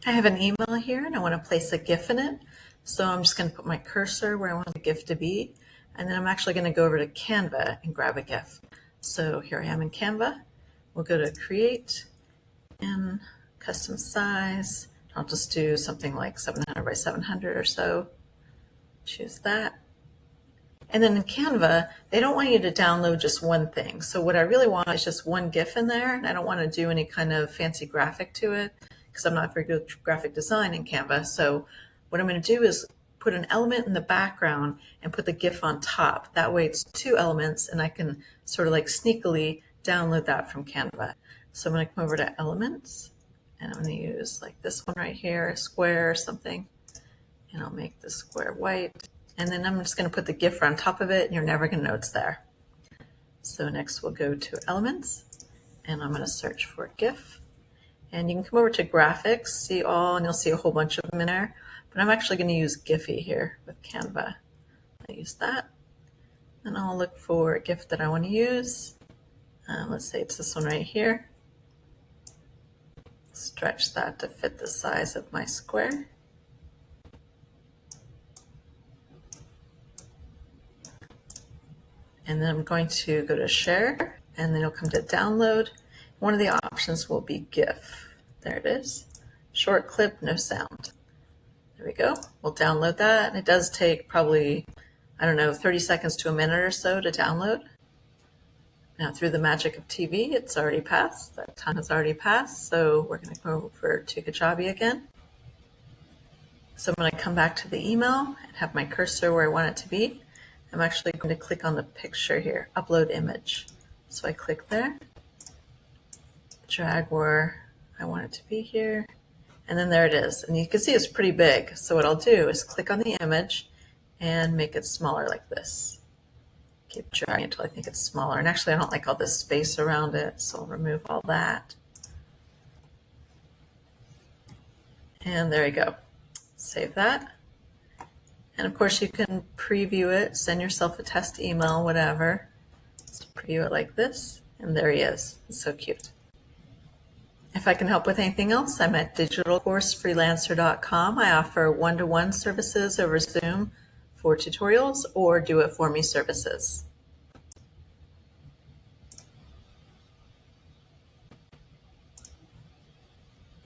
I have an email here and I want to place a GIF in it. So I'm just going to put my cursor where I want the GIF to be. And then I'm actually going to go over to Canva and grab a GIF. So here I am in Canva. We'll go to create and custom size. I'll just do something like 700 by 700 or so. Choose that. And then in Canva, they don't want you to download just one thing. So what I really want is just one GIF in there, and I don't want to do any kind of fancy graphic to it because I'm not very good at graphic design in Canva. So what I'm going to do is put an element in the background and put the GIF on top. That way it's two elements, and I can sort of like sneakily download that from Canva. So I'm going to come over to Elements, and I'm going to use like this one right here, a square or something, and I'll make the square white. And then I'm just going to put the GIF on top of it, and you're never going to know it's there. So next we'll go to Elements, and I'm going to search for GIF. And you can come over to Graphics, see all, and you'll see a whole bunch of them in there. But I'm actually going to use Giphy here with Canva. I use that. And I'll look for a GIF that I want to use. Let's say it's this one right here. Stretch that to fit the size of my square. And then I'm going to go to share, and then you'll come to download. One of the options will be GIF. There it is. Short clip, no sound. There we go. We'll download that. And it does take probably, 30 seconds to a minute or so to download. Now through the magic of TV, it's already passed. That time has already passed. So we're going to go over to Kajabi again. So I'm going to come back to the email and have my cursor where I want it to be. I'm actually going to click on the picture here, upload image. So I click there, drag where I want it to be here, and then there it is. And you can see it's pretty big. So what I'll do is click on the image and make it smaller like this. Keep dragging until I think it's smaller. And actually I don't like all this space around it, so I'll remove all that. And there you go. Save that. And of course you can preview it, send yourself a test email, whatever. Just preview it like this, and there he is. It's so cute. If I can help with anything else, I'm at digitalcoursefreelancer.com. I offer one-to-one services over Zoom for tutorials or do-it-for-me services.